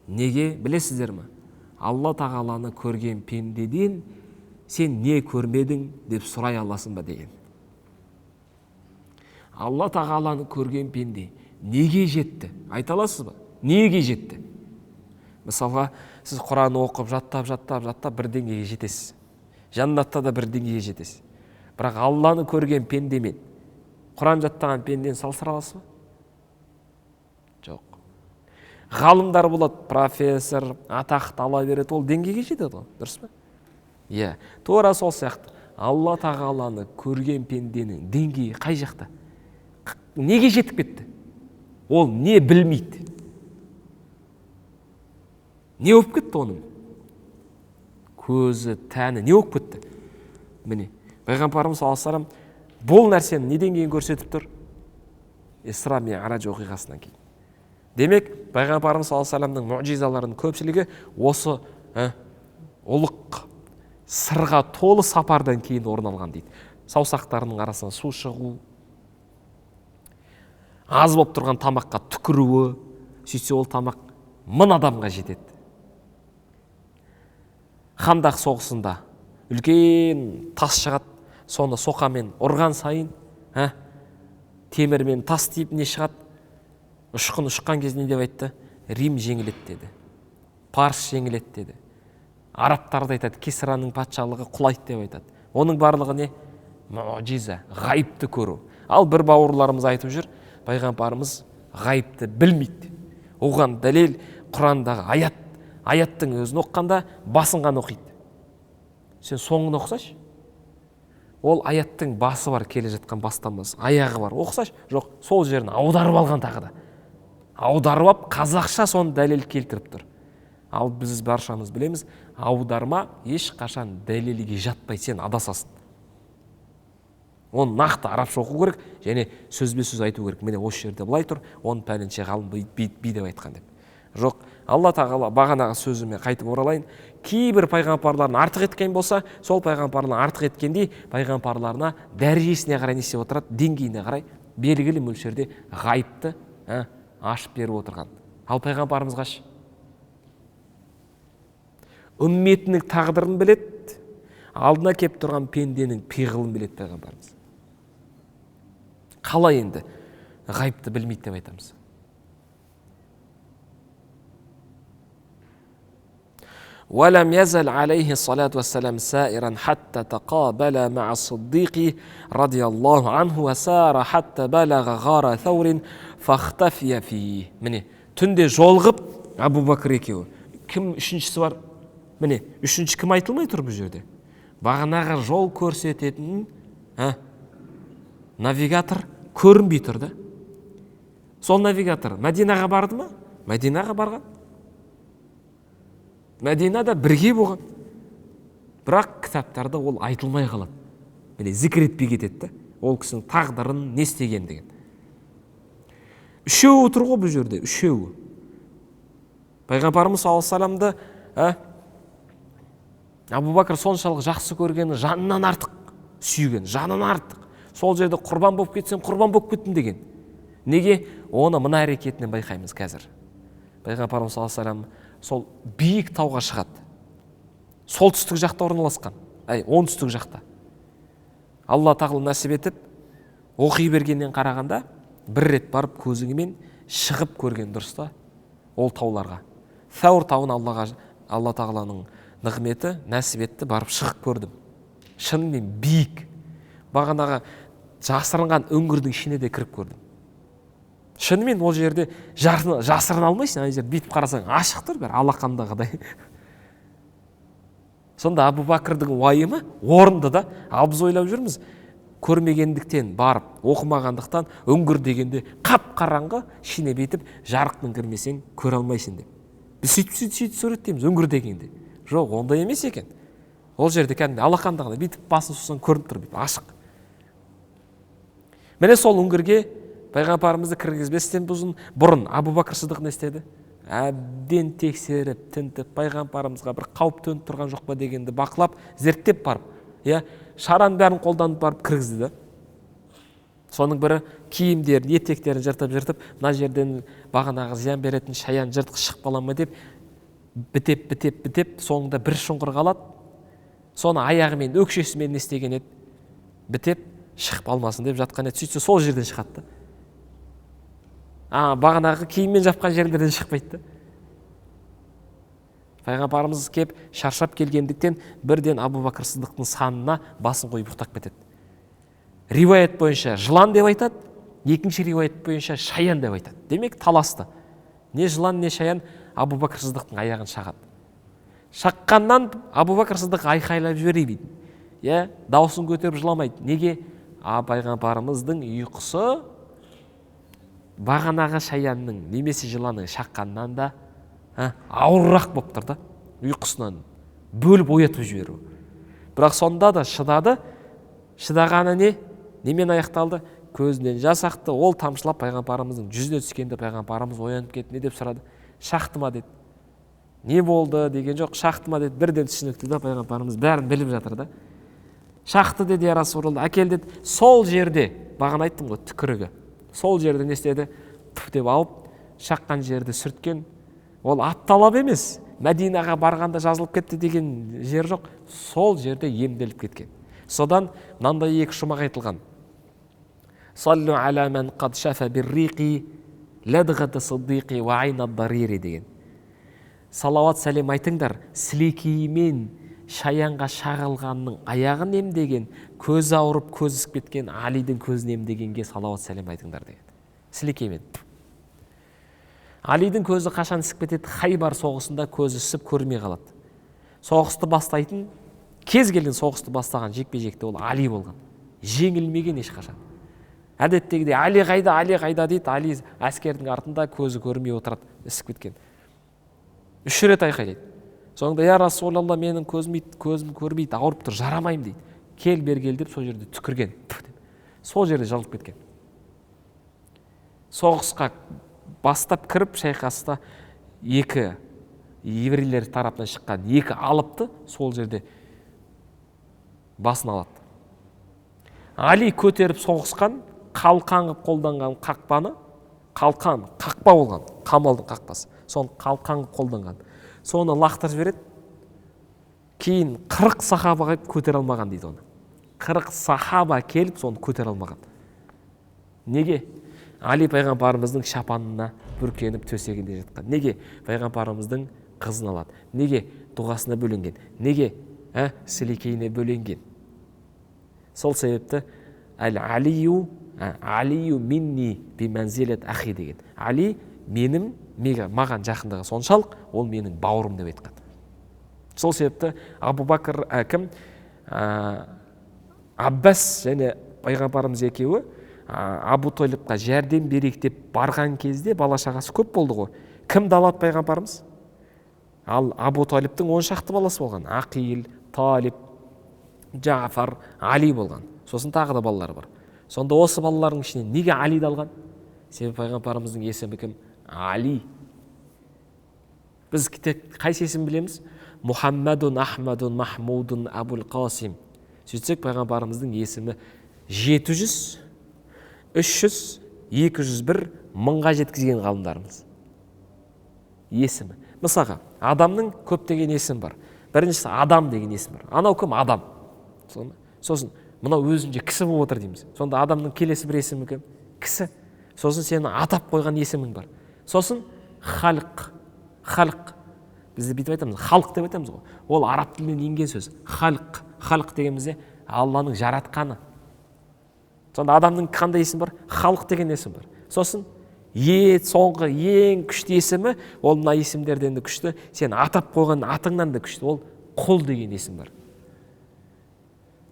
Неге? Білесіздер ме? Алла тағаланы көрген пендеден сен не көрмедің деп сұрай аласың ба деген. Алла тағаланы көрген пенде неге жетті? Айта аласыз ба? Неге жетті? Мысалға, сіз Құран оқып, жаттап бір деңгейге жетесіз. Жаннатта да бір деңгейге жетесіз. Бірақ Алланы көрген пендемен Құран жаттаған пендені салыстыра аласыз ба? Жоқ. Ғалымдар болады, профессор, атақты ала береді, ол деңгейге жетеді, дұрыс па? Иә, тура сол сияқты. Алла тағаланы көрген пенденің деңгейі қай жақта? Неге жетіп кетті? Ол не білмейді? Не болып кетті оның? Көзі, тәні не болып кетті? Міне, пайғамбарымыз саллаллаху алейхи вассалам бұл нәрсені неден кейін көрсетіп тұр? Исра Ми'раж оқиғасынан кейін. Демек, пайғамбарымыз саллаллаху алейхи вассаламның муъжизаларының көпшілігі осы ұлық сырға толы сапардан кейін орын алған дейді. Саусақтарының арасынан су шығу, аз болып тұрған тамаққа түкіруі, сөйтсе ол тамақ 1000 адамға жетеді. Хандақ соғысында үлкен тас шығады, соны соқамен ұрған сайын, темірмен тас тиіп не шығады? Ұшқын ұшқан кезде не деп айтты? Рим жеңіледі деді. Парс жеңіледі деді. Арабтарды айтады, Кисраның патшалығы құлайды деп айтады. Оның барлығы не? Муъжиза, ғайыпты көру. Ал бір бауырларымыз айтып жүр, пайғамбарымыз ғайыпты білмейді. Оған дәлел Құрандағы аяттың өзін оққанда басынған оқиды. Сен соңын оқысаш, ол аяттың басы бар, келе жатқан бастамасы, аяғы бар. Оқысаш, жоқ, сол жерін аударып алған тағы да. Аударып алып, қазақша соны дәлел келтіріп тұр. Ал біз баршамыз білеміз, аударма ешқашан дәлелге жатпай, сен адасасың. Оны нақты арабша оқу керек, және сөзбе-сөз айту керек. Міне осы жерде былай тұр, оны пәленше ғалым бүй деп айтқан деп. Жоқ, Алла тағала бағанағы сөзіме қайтып оралайын. Кейбір пайғамбарларын артық еткен болса, сол пайғамбарларын артық еткендей, пайғамбарларына дәрежесіне қарай не істеп отырады, деңгейіне қарай белгілі мөлшерде ғайыпты ашып беріп отырған. Ал пайғамбарымызға үмметінің тағдырын білет, алдына кеп тұрған пенденің пиғылын білет пайғамбарымыз. Қалай енді ғайыпты білмейді деп айтамыз. ولم يزل عليه الصلاة والسلام سائرا حتى تقابل مع الصديق رضي الله عنه وسار حتى بلغ غار ثور فاختفي فيه. Міне, түнде жолғып Абу Бәкір екеуі. Кім үшіншісі бар? Міне, үшінші кім айтылмай тұр бұл жерде? Бағанағы жол көрсететін навигатор көрінбей тұр да. Сол навигатор Мәдинаға барды ма? Мәдинаға барған. Мәдинада бірге болған. Бірақ кітаптарда ол айтылмай қалады. Міне, зікір етпей кетеді. Ол кісінің тағдырын не істеген деген. Үшеуі тұр ғой бұл жерде, үшеуі. Пайғамбарымыз саллаллаху алейхи вассаламды Абу Бәкір соншалық жақсы көргені, жанынан артық сүйген, жанынан артық. Сол жерде құрбан болып кетсем, құрбан болып кеттім деген. Неге? Оны мына әрекетінен байқаймыз қазір. Пайғамбарымыз саллаллаху алейхи вассалам сол биік тауға шығады. Солтүстік жақта орналасқан, оңтүстік жақта. Алла тағала нәсіп етіп, оқи бергеннен қарағанда, бір рет барып көзіңмен шығып көрген дұрыс та, ол тауларға. Сәуір тауын Алла тағаланың нығметі нәсіп етті, барып шығып көрдім. Шынымен биік. Бағанағы жасырынған үңгірдің ішіне де кіріп көрдім. Шынымен ол жерде жасырын алмайсың, ана жерде бүйтіп қарасаң ашық тұр, бәрі алақандағыдай. Сонда Абу Бәкірдің уайымы орынды да, ал біз ойлап жүрміз, көрмегендіктен барып, оқымағандықтан үңгір дегенде қап-қараңғы ішіне бетіп, жарықтың кірмесең көре алмайсың деп. Біз сөйтіп суреттейміз үңгір дегенде. Жоқ, ондай емес екен. Ол жерде кәдімгі алақандағыдай бүйтіп басын сусаң көрініп тұр, бүйтіп ашық. Міне сол үңгірге пайғамбарымызды кіргізбестен бұрын Абу Бәкір Сыдық не істеді? Әбден тексеріп, тінтіп, пайғамбарымызға бір қауіп төніп тұрған жоқ па дегенді бақылап, зерттеп барып, шараның бәрін қолданып барып кіргізді да. Соның бірі киімдерін, етектерін жыртып, мына жерден бағанағы зиян беретін шаян жыртқыш шықпала ма деп бітеп, соңында бір шұңқыр қалады. Соны аяғымен, өкшесімен не істеген еді? Бітеп, шығып алмасын деп жатқан еді. Сөйтсе сол жерден шығады. Бағанағы киіммен жапқан жерлерден шықпайды. Пайғамбарымыз кеп шаршап келгендіктен бірден Абу Бәкір Сыдықтың санына басын қойып ұйықтап кетеді. Риуаят бойынша жылан деп айтады, екінші риуаят бойынша шаян деп айтады. Демек таласты. Не жылан, не шаян Абу Бәкір Сыдықтың аяғын шағады. Шаққаннан Абу Бәкір Сыдық айқайлап жібермейді. Дауысын көтеріп жыламайды. Неге? Пайғамбарымыздың ұйқысы бағанағы шаянның немесе жыланның шаққаннан да ауыррақ болып тұр да, ұйқысынан бөліп оятып жіберу. Бірақ сонда да шыдады. Шыдағаны не? Немен аяқталды? Көзінен жас ақты. Ол тамшылап пайғамбарымыздың жүзіне түскенде пайғамбарымыз оянып кетті. Не деп сұрады? Шақты ма деді. Не болды деген жоқ, шақты ма деді. Бірден түсінікті да, пайғамбарымыз бәрін біліп жатыр да. Шақты деді, я Расулалла, әкел деді. Сол жерде, бағана айттым ғой, түкірігі. Сол жерде не істеді? Пүф деп алып, шаққан жерді сүрткен. Ол апталап емес. Мәдинаға барғанда жазылып кетті деген жер жоқ. Сол жерде емделіп кеткен. Содан мынандай екі шумақ айтылған. Саллу аля мен қад шафа бирриқи ләдғаты сыддиқи ва айнад дарири деген. Салауат сәлем айтыңдар, сілекеймен шаянға шағылғанның аяғын емдеген, көзі ауырып көзі ісіп кеткен Алидің көзін емдегенге салауат сәлем айтыңдар деген. Сілекеймен. Алидің көзі қашан ісіп кетеді? Хайбар соғысында көзі ісіп көрмей қалады. Соғысты бастайтын, кез келген соғысты бастаған жекпе-жекте ол Али болған. Жеңілмеген ешқашан. Әдеттегідей Али қайда дейді. Али әскердің артында көзі көрмей отырады, ісіп кеткен. 3 рет айқайлайды. Соңында я Расулалла, менің көзім көрмейді, ауырып тұр, жарамайым дейді. Кел деп сол жерде түкірген. Сол жерде жалып кеткен. Соғысқа бастап кіріп шайқаста екі еврейлер тарапынан шыққан екі алыпты сол жерде басын алады. Али көтеріп соғысқан, қалқан қылып қолданған қақпаны қалқан, қақпа болған, қамалдың қақпасы. Соны қалқан қолданған. Соны лақтырып жібереді. Кейін 40 сахаба келіп көтере алмаған дейді оны. 40 сахаба келіп соны көтере алмаған. Неге? Али пайғамбарымыздың шапанына бүркеніп төсегінде жатқан. Неге? Пайғамбарымыздың қызын алады. Неге? Дұғасына бөленген. Неге? Сілекейіне бөленген. Сол себепті Алию минни би манзилат ахи деген. Али маған жақындығы соншалық, ол менің бауырым деп айтқан. Сол себепті Абу Бакр Аббас және пайғамбарымыз екеуі Абу Талибқа жәрдем берейік деп барған кезде бала шағасы көп болды ғой. Кімді алады пайғамбарымыз? Ал Абу Талибтің 10 шақты баласы болған. Ақил, Талиб, Джафар, Али болған. Сосын тағы да балалар бар. Сонда осы балалардың ішінен неге Алиді алған? Себебі пайғамбарымыздың есімі кім? Али. Біз қайсы есім білеміз? Мұхаммадун, Ахмадун, Махмудун, Абул Қасим. Сөйтсек пайғамбарымыздың есімі 700, 300, 201 мыңға жеткізген ғалымдарымыз. Есімі. Мысалға, адамның көптеген есімі бар. Біріншісі адам деген есім бар. Анау кім? Адам. Сосын мынау өзінше кісі болып отыр дейміз. Сонда адамның келесі бір есімі кім? Кісі. Сосын сені атап қойған есімің бар. Сосын халық. Бізде бүйтіп айтамыз, халық деп айтамыз ғой. Ол араб тілінен енген сөз. Халық дегенімізде Алланың жаратқаны. Сонда адамның қандай есімі бар? Халық деген есім бар. Сосын соңғы ең күшті есімі, ол мына есімдерден де күшті, сен атап қойған атыңнан да күшті, ол құл деген есім бар.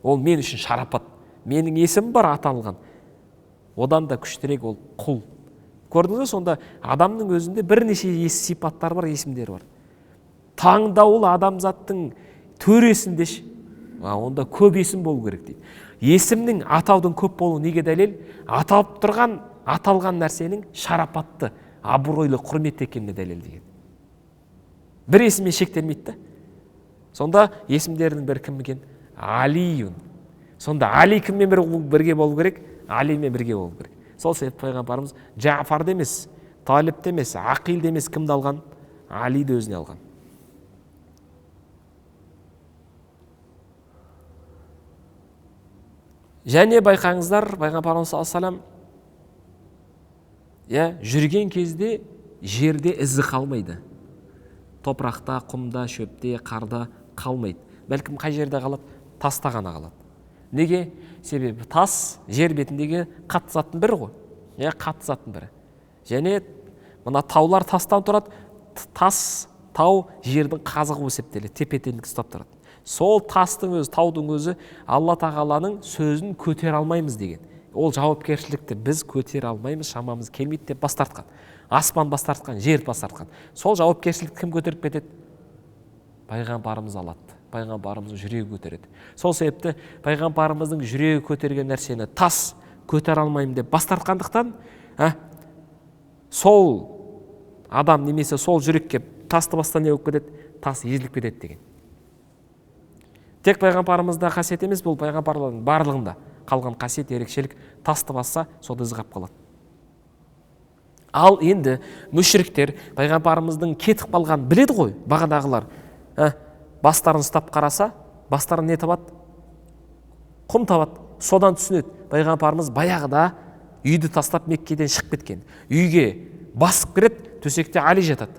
Ол мен үшін шарапат. Менің есімім бар аталған. Одан да күштірек ол құл. Көрдіңіз бе? Сонда адамның өзінде бірнеше сипаттар бар, есімдер бар. Таңдаулы адамзаттың төресінде онда көп есім болу керек дейді. Есімнің атаудың көп болуы неге дәлел? Аталған нәрсенің шарапатты, абыройлы, құрметті екеніне дәлел деген. Бір есіммен шектелмейді. Сонда есімдердің бір кім екен? Алиюн. Сонда Али кіммен бірге болу керек? Алимен бірге болу керек. Сол себепті пайғамбарымыз Джафарды емес, Талибті емес, Ақилді емес кімді алған? Алиді өзіне алған. Және байқаңыздар, пайғамбарымыз саллаллаху алейхи жүрген кезде жерде ізі қалмайды. Топырақта, құмда, шөпте, қарда қалмайды. Бәлкім қай жерде қалады? Таста ғана қалады. Неге? Себебі тас жер бетіндегі қатты заттың бірі ғой. Қатты заттың бірі. Және мына таулар тастан тұрады. Тау жердің қазығы болып есептеледі, тепе-теңдік ұстап тұрады. Сол тастың өзі, таудың өзі Алла тағаланың сөзін көтере алмаймыз деген. Ол жауапкершілікті біз көтере алмаймыз, шамамыз келмейді деп бас тартқан. Аспан бас тартқан, жер бас тартқан. Сол жауапкершілікті кім көтеріп кетеді? Пайғамбарымыз алады. Пайғамбарымыздың жүрегі көтереді. Сол себепті пайғамбарымыздың жүрегі көтерген нәрсені тас көтере алмаймын деп бас тартқандықтан, сол адам немесе сол жүрекке тасты бастан не болып кетеді? Тас езіліп кетеді деген. Тек пайғамбарымызда қасиет емес, бұл пайғамбарлардың барлығында қалған қасиет, ерекшелік. Тасты басса, сол ізі қалып қалады. Ал енді мүшриктер пайғамбарымыздың кетіп қалған біледі ғой, бағанағылар. Бастарын ұстап қараса, бастарын не табады? Құм табады. Содан түсінеді. Пайғамбарымыз баяғыда үйді тастап Меккеден шығып кеткен. Үйге басып кіреді, төсекте Али жатады.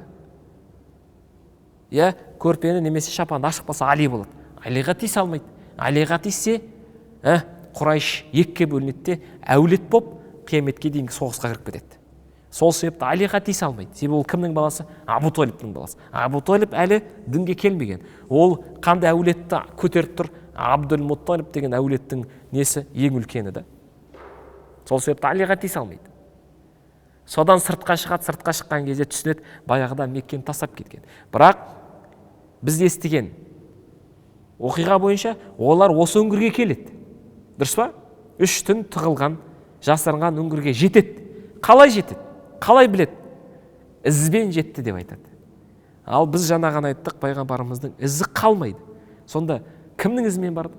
Көрпені немесе шапанды ашып қалса Али болады. Алиға тиісе алмайды. Алиға тиіссе, Құрайш екіге бөлінеді де, әулет боп қияметке дейінгі соғысқа кіріп кетеді. Сол себепті Алиға тиісе алмайды. Себебі ол кімнің баласы? Абу Талибтің баласы. Абу Талиб әлі дінге келмеген. Ол қандай әулетті көтеріп тұр? Абдул Мутталиб деген әулеттің несі? Ең үлкені да. Сол себепті Алиға тиісе алмайды. Содан сыртқа шығады, сыртқа шыққан кезде түсінеді, баяғыда Меккені тастап кеткен. Бірақ біз естіген оқиға бойынша олар осы үңгірге келеді. Дұрыс па? 3 түн тығылған, жасырынған үңгірге жетеді. Қалай жетеді? Қалай біледі? Ізбен жетті деп айтады. Ал біз жаңа ғана айттық, пайғамбарымыздың ізі қалмайды. Сонда кімнің ізімен барды?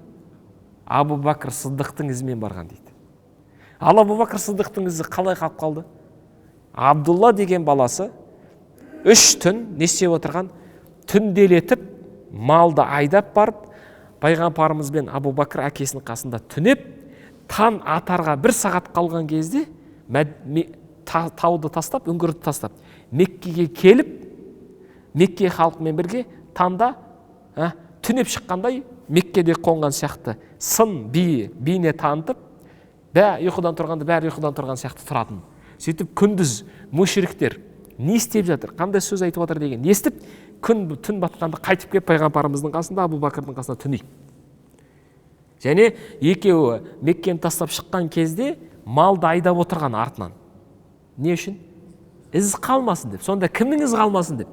Абу Бакр Сыддықтың ізімен барған дейді. Ал Абу Бакр Сыддықтың ізі қалай қалып қалды? Абдулла деген баласы 3 түн не істеп отырған? Түнделетіп, малды айдап барып, пайғамбарымыз бен Абу Бәкір әкесінің қасында түнеп, таң атарға 1 сағат қалған кезде тауды тастап, үңгірді тастап, Меккеге келіп, Мекке халқымен бірге таңда түнеп шыққандай Меккеде қонған сияқты сын бейне танытып, бәрі ұйқыдан тұрған сияқты тұратын. Сөйтіп күндіз мүшриктер не істеп жатыр, қандай сөз айтып отыр деген естіп, түн батқанда қайтып келіп пайғамбарымыздың қасында, Абу Бәкірдің қасында түнейді. Және екеуі Меккені тастап шыққан кезде малды айдап отырған артынан. Не үшін? Із қалмасын деп. Сонда кімнің із қалмасын деп?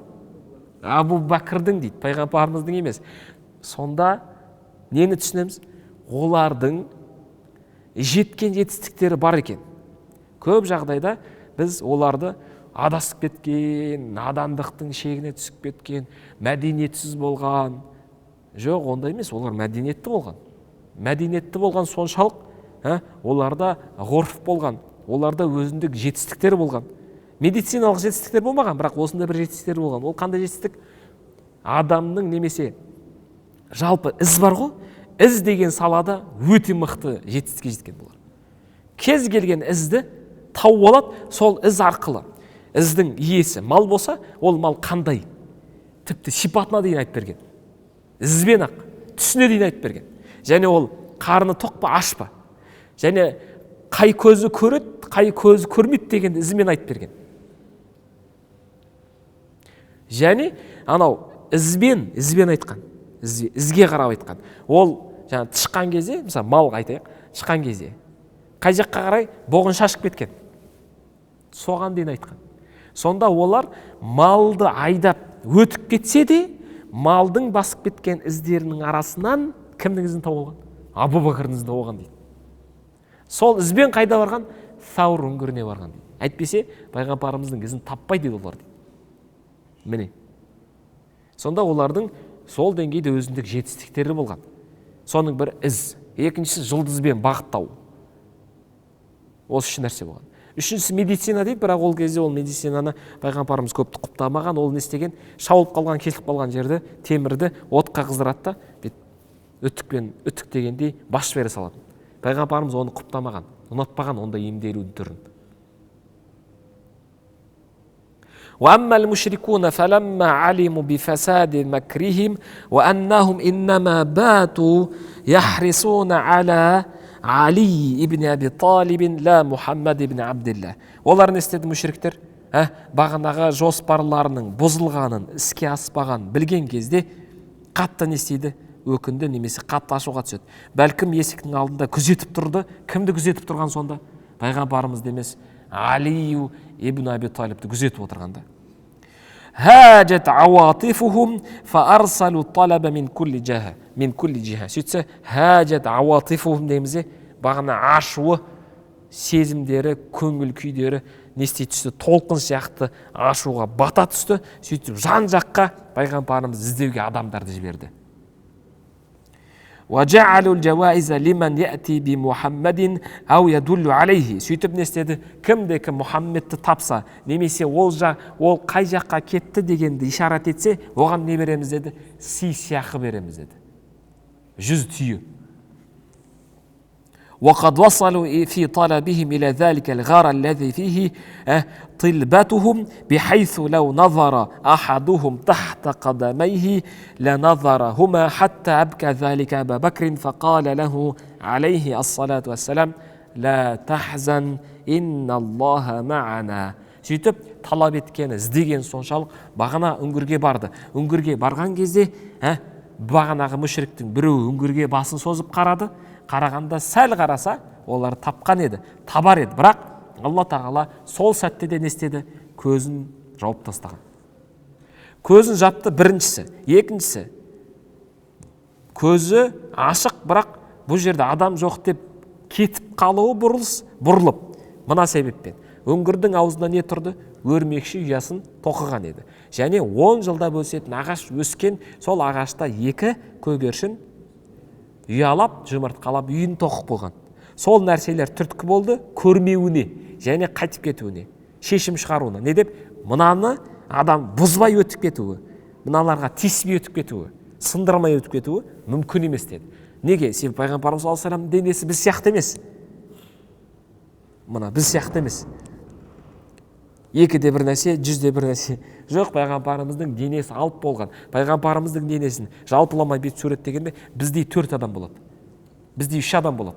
Абу Бәкірдің дейді, пайғамбарымыздың емес. Сонда нені түсінеміз? Олардың жеткен жетістіктері бар екен. Көп жағдайда біз оларды адасып кеткен, надандықтың шегіне түсіп кеткен, мәдениетсіз болған. Жоқ, ондай емес, олар мәдениетті болған. Мәдениетті болған соншалық, оларда ғұрф болған, оларда өзіндік жетістіктер болған. Медициналық жетістіктер болмаған, бірақ осында бір жетістіктер болған. Ол қандай жетістік? Адамның немесе жалпы із бар ғой, із деген салада өте мықты жетістікке жеткен болар. Кез келген ізді тауып алады, сол із арқылы. Іздің иесі мал болса, ол мал қандай? Тіпті сипатына дейін айтып берген. Ізбен ақ, түсіне дейін айтып берген. Және ол қарны тоқ па, аш па? Және қай көзі көреді, қай көзі көрмейді дегенді ізімен айтып берген. Және анау ізбен айтқан, ізге қарап айтқан. Ол жаңа шыққан кезде, мысалы мал айтайық, шыққан кезде қай жаққа қарай боғын шашып кеткен. Соған дейін айтқан. Сонда олар малды айдап өтіп кетсе де, малдың басып кеткен іздерінің арасынан кімнің ізін тауып алған? Абу Бәкірдің ізін тауып алған дейді. Сол ізбен қайда барған? Саур үңгіріне барған дейді. Әйтпесе пайғамбарымыздың ізін таппай дейді олар дейді. Міне. Сонда олардың сол деңгейде өзіндік жетістіктері болған. Соның бір із. Екіншісі жұлдызбен бағыттау. Осы үш нәрсе болған. Үшіншісі медицина дейді, бірақ ол кезде ол медицинаны пайғамбарымыз көпті құптамаған. Ол не істеген? Шауылып қалған, кесіліп қалған жерді, темірді отқа қыздырады да, үтік дегендей баш бере салатын. Пайғамбарымыз оны құптамаған, ұнатпаған онда емделудің түрін. وأما المشركون فلما علموا بفساد مكرهم وأنهم إنما باتوا يحرصون على علي ибн Abi Talib لا محمد ибн Абдилла. Олар не істеді мүшриктер? Бағанағы жоспарларының бұзылғанын, іске аспаған білген кезде қатты не істейді? Өкінді, немесе қатты ашуға түседі. Бәлкім есіктің алдында күзетіп тұрды. Кімді күзетіп тұрған сонда? Пайғамбарымызды емес, Алию ибн Аби Талибті күзетіп отырғанда. Хажат ауатифухум фаарсалу талаба мин кулли жиха. Сөйтсе, хажат ауатифухум дейміз, бағана ашуы, сезімдері, көңіл күйдері не істей түсті, толқын сияқты ашуға бата түсті. Сөйтіп жан жаққа пайғамбарымыз іздеуге адамдарды жіберді. وَجَعَلُوا الْجَوَائِزَ لِمَنْ يَأْتِي بِمُحَمَّدٍ أَوْ يَدُلُّ عَلَيْهِ. Сөйтіп не істеді? Кімде-кім Мұхаммедті тапса, немесе ол қай жаққа кетті дегенді ишарат етсе, оған не береміз деді? Сый сияқы береміз деді. 100 түйе. وقد وصلوا في طلبهم إلى ذلك الغار الذي فيه طلبتهم بحيث لو نظر أحدهم تحت قدميه لنظرهما حتى أبكى ذلك أبا بكر فقال له عليه الصلاة والسلام لا تحزن إن الله معنا. Сөйтіп талап еткені, іздеген соншалық бағана үңгірге барды. Үңгірге барған кезде бағанағы мүшриктің біреуі үңгірге басын созып қарады. Қарағанда сәл қараса, олар тапқан еді, табар еді. Бірақ Алла тағала сол сәтте де не істеді? Көзін жауып тастаған. Көзін жапты біріншісі. Екіншісі, көзі ашық, бірақ бұл жерде адам жоқ деп кетіп қалуы бұрылып. Мына себеппен. Үңгірдің аузында не тұрды? Өрмекші ұясын тоқыған еді. Және 10 жылда өсетін ағаш өскен, сол ағашта 2 көгершін ұялап, жұмыртқалап үйін тоқып болған. Сол нәрселер түрткі болды көрмеуіне және қайтып кетуіне. шешім шығаруына. Не деп? Мынаны адам бұзбай өтіп кетуі, мыналарға тиіспей өтіп кетуі, сындырмай өтіп кетуі мүмкін емес деді. Неге? Себебі пайғамбарымыз саллаллаху алейхи вассалам денесі біз сияқты емес. Мына біз сияқты емес. 2-де 1 нәрсе, 100-де 1 нәрсе. Жоқ, пайғамбарымыздың денесі алып болған. Пайғамбарымыздың денесін жалпыламай бет суреттегенде біздей 4 адам болады. Біздей 3 адам болады.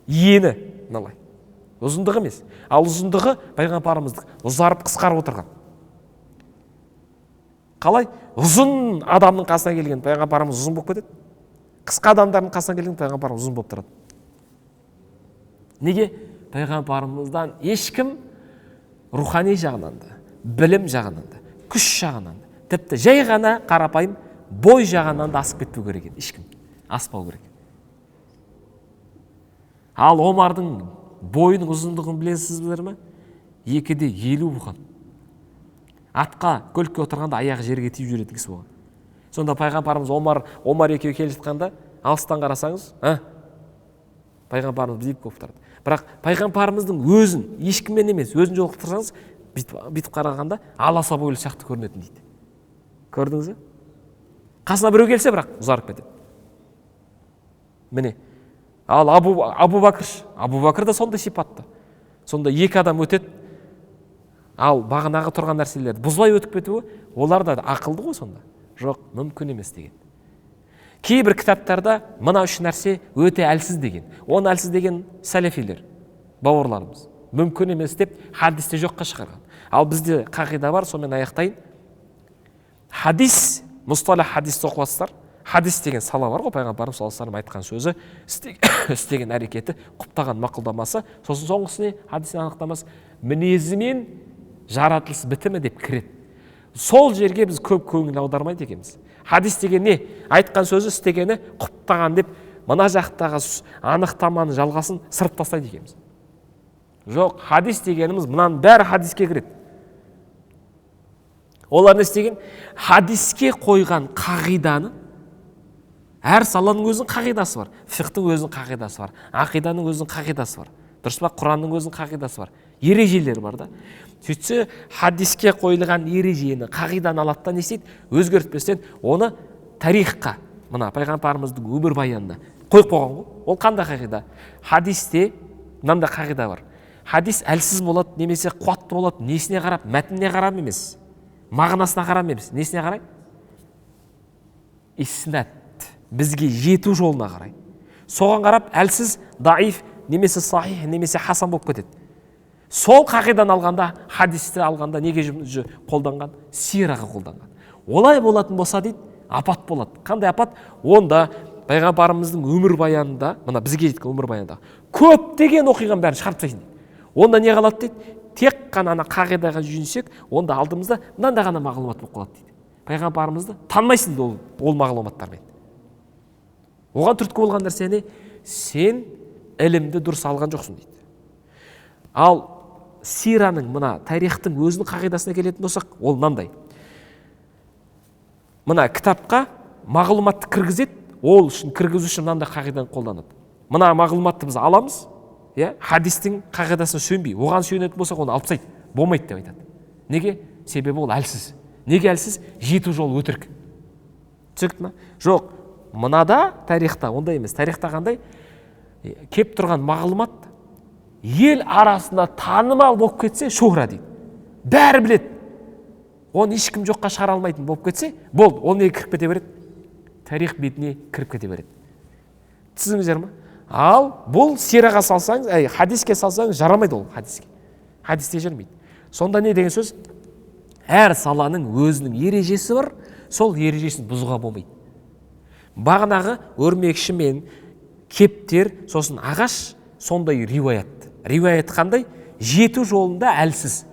Ені мыналай. Ұзындығы емес. Ал ұзындығы пайғамбарымыздың ұзарып қысқарып отырған. Қалай? Ұзын адамның қасына келген пайғамбарымыз ұзын болып кетеді. Қысқа адамдардың қасына келген пайғамбарымыз ұзын болып тұрады. Неге? Пайғамбарымыздан ешкім рухани жағынан да, білім жағынан да, күш жағынан да, тіпті жай ғана қарапайым бой жағынан да асып кетпеу керек екен. Ешкім аспау керек. Ал Омардың бойының ұзындығын білесіздер ме? 2-де 50 болған. Атқа, көлікке отырғанда аяғы жерге тиіп жүретін кісі болған. Сонда пайғамбарымыз Омар екеуі келе жатқанда алыстан қарасаңыз, пайғамбарымыз биік болып тұрады. Бірақ пайғамбарымыздың өзін ешкіммен емес, өзін жолықтырып тұрсаңыз, бүйтіп қарағанда аласа бойлы сияқты көрінетін дейді. Көрдіңіз бе? Қасына біреу келсе, бірақ ұзарып кетеді. Міне. Ал Абу Бәкір да сондай сипатта. Сонда 2 адам өтеді. Ал бағанағы тұрған нәрселерді бұзбай өтіп кетуі, олар да ақылды ғой сонда. Жоқ, мүмкін емес деген. Кейбір кітаптарда мына 3 нәрсе өте әлсіз деген. Оны әлсіз деген сәлефилер, бауырларымыз. Мүмкін емес деп хадисте жоққа шығарған. Ал бізде қағида бар, сонымен аяқтайын. Хадис, мұсталах хадисті оқыватсыздар. Хадис деген сала бар ғой, пайғамбарымыз саллаллаху алейхи айтқан сөзі, істеген әрекеті, құптаған мақұлдамасы, сосын соңғысы не? Хадистің анықтамасы мінезі мен жаратылыс бітімі деп кіреді. Сол жерге біз көп көңіл аудармайды екенбіз. Хадис деген не? Айтқан сөзі, істегені құптаған деп мына жақтағы анықтаманы жалғасын сырып тастайды екенбіз. Жоқ, хадис дегеніміз мынаның бәрі хадиске кіреді. Олар не істеген? Хадиске қойған қағиданы, әр саланың өзінің қағидасы бар. Фиқтың өзінің қағидасы бар. Ақиданың өзінің қағидасы бар. Дұрыс па? Құранның өзінің қағидасы бар. Ережелер бар да. Сөйтсе, хадиске қойылған ережені, қағиданы алады да не істейді? Өзгертпестен оны тарихқа, мына пайғамбарымыздың өмір баянына қойып қойған ғой. Ол қандай қағида? Хадисте мынандай қағида бар. Хадис әлсіз болады, немесе қуатты болады, несіне қарап? Мәтініне қарап емес. Мағынасына қарап емес. Несіне қарай? Иснат, бізге жету жолына қарай. Соған қарап әлсіз, даиф, немесе сахих, немесе хасан болып кетеді. Сол қағиданы алғанда, хадисті алғанда неге қолданған? Сираға қолданған. Олай болатын болса дейді, апат болады. Қандай апат? Онда пайғамбарымыздың өмір баянында, мына бізге жеткен өмір баянында көптеген оқиған бәрін шығарып тастайын дейді. Онда не қалады дейді? Тек қана ана қағидаға жүгінсек, онда алдымызда мынандай ғана мағлұмат болып қалады дейді. Пайғамбарымызды танымайсың дейді ол мағлұматтармен. Оған түрткі болған нәрсе не? Сен ілімді дұрыс алған жоқсың дейді. Ал сираның, мына тарихтың өзінің қағидасына келетін болсақ, ол мынандай. Мына кітапқа мағлұматты кіргізеді, ол үшін кіргізу үшін мынандай қағиданы қолданады. Мына мағлұматты біз аламыз, хадистің қағидасына сүйенбей, оған сүйенетін болсақ, оны алып тастайды, болмайды деп айтады. Неге? Себебі ол әлсіз. Неге әлсіз? Жету жол өтірік. Түсінікті ме? Жоқ, мынада тарихта ондай емес. Тарихта қандай? Кеп тұрған мағлұмат ел арасында танымал болып кетсе, шухра дейді. Бәрі біледі. Оны ешкім жоққа шығара алмайтын болып кетсе, болды, ол неге кіріп кете береді? Тарих бетіне кіріп кете береді. Түсіндіңіздер ме? Ал бұл сираға салсаңыз, хадиске салсаңыз жарамайды ол хадиске. Хадисте жүрмейді. Сонда не деген сөз? Әр саланың өзінің ережесі бар, сол ережесін бұзуға болмайды. Бағанағы өрмекші мен кептер, сосын ағаш, сондай риуаят. Риуаят қандай? Жету жолында әлсіз.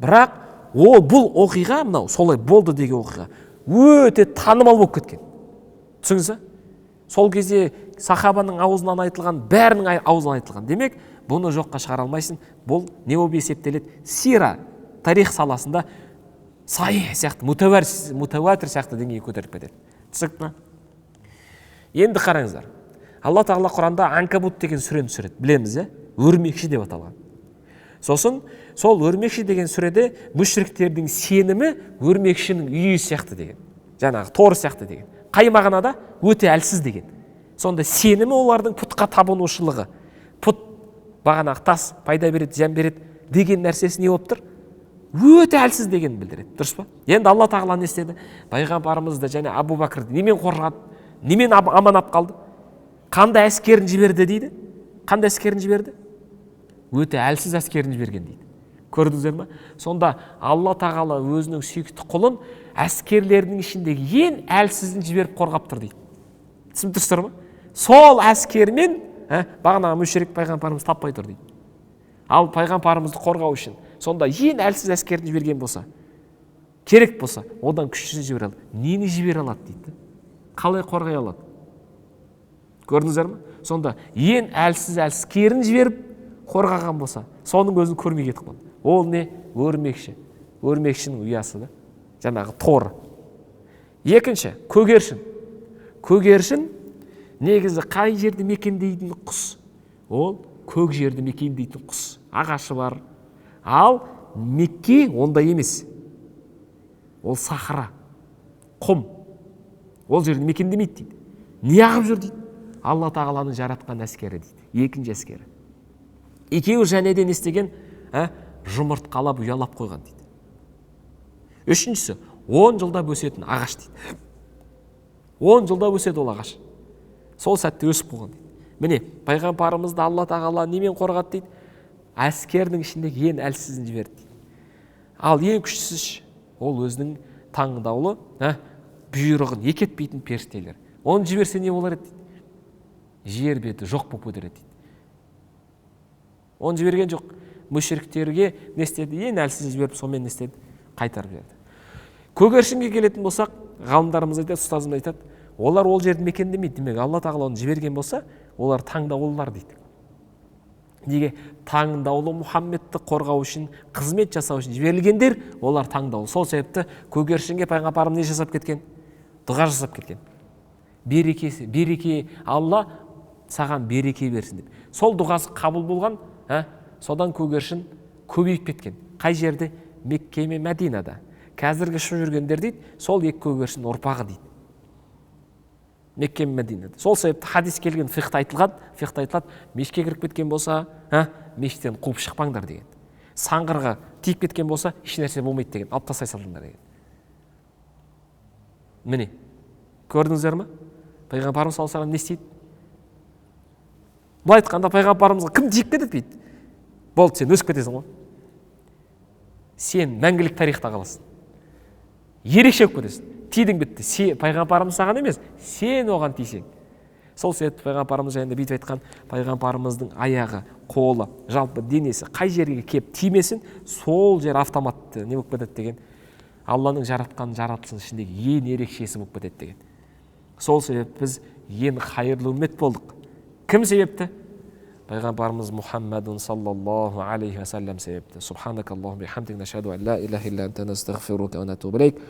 Бірақ бұл оқиға, мынау солай болды деген оқиға, өте танымал болып кеткен. Түсіңіз? Сол кезде сахабаның аузынан айтылған, бәрінің аузынан айтылған. Демек, бұны жоққа шығара алмайсың. Бұл не болып есептеледі? Сира, тарих саласында сахих сияқты, мутаватир сияқты деңгейге көтеріп кетеді. Түсінікті ме? Енді қараңыздар. Алла тағала Құранда Анкабут деген сүрені түсіреді. Білеміз, өрмекші деп аталған. Сосын сол өрмекші деген сүреде мүшриктердің сенімі өрмекшінің үйі сияқты деген, жаңағы торы сияқты деген, қай мағынада өте әлсіз деген. Сонда сенімі олардың пұтқа табынушылығы, пұт бағанағы тас пайда береді, зиян береді деген нәрсесі не болып тұр? Өте әлсіз деген білдіреді, дұрыс па? Енді Алла тағала не істеді? Пайғамбарымызды және Абу Бәкірді немен қорғады, немен аман алып қалды? Қандай әскерін жіберді дейді? Қандай әскерін жіберді? Өте әлсіз әскерін жіберген дейді. Көрдіңіздер ме? Сонда Алла тағала өзінің сүйікті құлын әскерлердің ішіндегі ең әлсізін жіберіп қорғап тұр дейді. Түсініп тұрсыздар ма? Сол әскермен бағана мүшрик пайғамбарымыз таппай тұр дейді. Ал пайғамбарымызды қорғау үшін сонда ең әлсіз әскерін жіберген болса, керек болса, одан күштісін жібере алады. Нені жібере алады дейді? Қалай қорғай алады? Көрдіңіздер ме? Сонда ең әлсіз әскерін жіберіп қорғаған болса, соның өзін көрмей кетіп қалды. Ол не? Өрмекші. Өрмекшінің ұясы да. Жаңағы торы. Екінші, көгершін. Көгершін негізі қай жерді мекендейтін құс? Ол көк жерді мекендейтін құс. Ағашы бар. Ал Мекке ондай емес. Ол сахара, құм. Ол жерді мекендемейді дейді. Неғып жүр дейді? Алла тағаланың жаратқан әскері дейді. Екінші әскері. Екеуі жәнеден істеген жұмыртқалап ұялап қойған дейді. Үшіншісі 10 жылда өсетін ағаш дейді. 10 жылда өседі ол ағаш. Сол сәтте өсіп қойған дейді. Міне, пайғамбарымызды Алла тағала немен қорғады дейді? Әскердің ішіндегі ең әлсізін жіберді дейді. Ал ең күштісі ол өзінің таңдаулы бұйрығын екі етпейтін періштелер. Оны жіберсе не болар еді дейді? Жер беті жоқ болып кетер еді дейді. Оны жіберген жоқ. Мүшриктерге не істеді? Ең әлсізін жіберіп, сонымен не істеді? Қайтарып берді. Көгершінге келетін болсақ, ғалымдарымыз айтады, ұстазымыз айтады, олар ол жерді мекендемейді. Демек, Алла тағала оны жіберген болса, олар таңдаулылар дейді. Неге? Таңдаулы Мұхаммедті қорғау үшін, қызмет жасау үшін жіберілгендер, олар таңдаулы. Сол себепті көгершінге пайғамбарымыз не жасап кеткен? Дұға жасап кеткен. Береке, Алла саған береке берсін деп. Сол дұғасы қабыл болған, содан көгершін көбейіп кеткен. Қай жерде? Мекке мен Мәдинада. Қазіргі шын жүргендер дейді, сол екі көгершін ұрпағы дейді. Мекке мен Мәдинада. Сол себепті хадис келген, фиқта айтылады, мешітке кіріп кеткен болса, мешіттен қуып шықпаңдар деген. Саңғырға тиіп кеткен болса, еш нәрсе болмайды деген, алып тастай салыңдар деген. Міне, көрдіңіздер ме? Пайғамбарымыз саллаллаху алейхи вассалам не істейді? Бұл айтқанда пайғамбарымызға кім тиіп кетеді дейді? Болды, сен өсіп кетесің ғой. Сен мәңгілік тарихта қаласың. Ерекше болып кетесің. Тидің бітті. Пайғамбарымыз саған емес, сен оған тисең. Сол себепті пайғамбарымыз жайында бүйтіп айтқан, пайғамбарымыздың аяғы, қолы, жалпы денесі қай жерге кеп тимесін, сол жер автоматты не болып кетеді деген. Алланың жаратқан жаратылысы ішіндегі ең ерекшесі болып кетеді деген. Сол себепті біз ең қайырлы үммет болдық. Кім себепті? Пайғамбарымыз Мұхаммадun саллаллаху алейхи ва саллям себепті. Субханакаллахумма бихамдик нашһаду ан ла илаха илля анта настағфирука ва натубу илейк.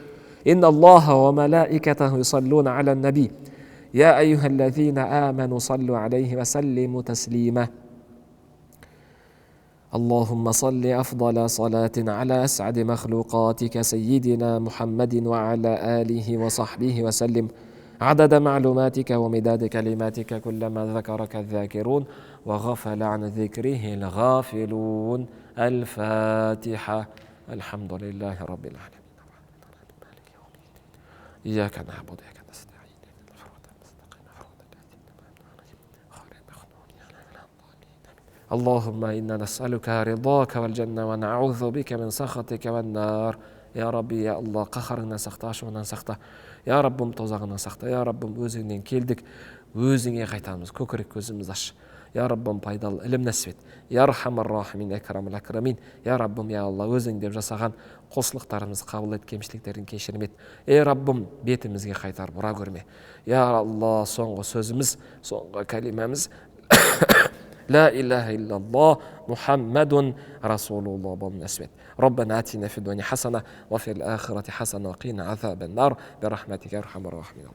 إن الله وملائكته يصلون على النبي يا أيها الذين آمنوا صلوا عليه وسلموا تسليما اللهم صل أفضل صلاة على أسعد مخلوقاتك سيدنا محمد وعلى آله وصحبه وسلم عدد معلوماتك ومداد كلماتك كلما ذكرك الذاكرون وغفل عن ذكره الغافلون. الفاتحة. الحمد لله رب العالمين. إياك نعبد وإياك نستعين اللهم إنا نسألك رضاك والجنة ونعوذ بك من سخطك والنار. يا ربي يا الله қаһарыңнан сақта, ашуыңнан сақта. Я Раббым, тозағынан сақта. Я Раббым, өзіңнен келдік, өзіңе қайтамыз. Көкірек көзімізді аш. Я Раббым, пайдалы ілім нәсіп ет. Я Рахман Рахимин, Акрамул Акрамин. Я Раббым, я Алла, өзің деп жасаған қосылықтарымызды қабыл ет, кемшіліктерін кешірім ет. Ей Раббым, бетімізге қайтар, бұра көрме. Я Алла, соңғы сөзіміз, соңғы кәлимамыз لا إله إلا الله محمد رسول الله بالنسبة. ربنا آتنا في الدنيا حسنة وفي الآخرة حسنة وقنا عذاب النار برحمتك يا أرحم الراحمين.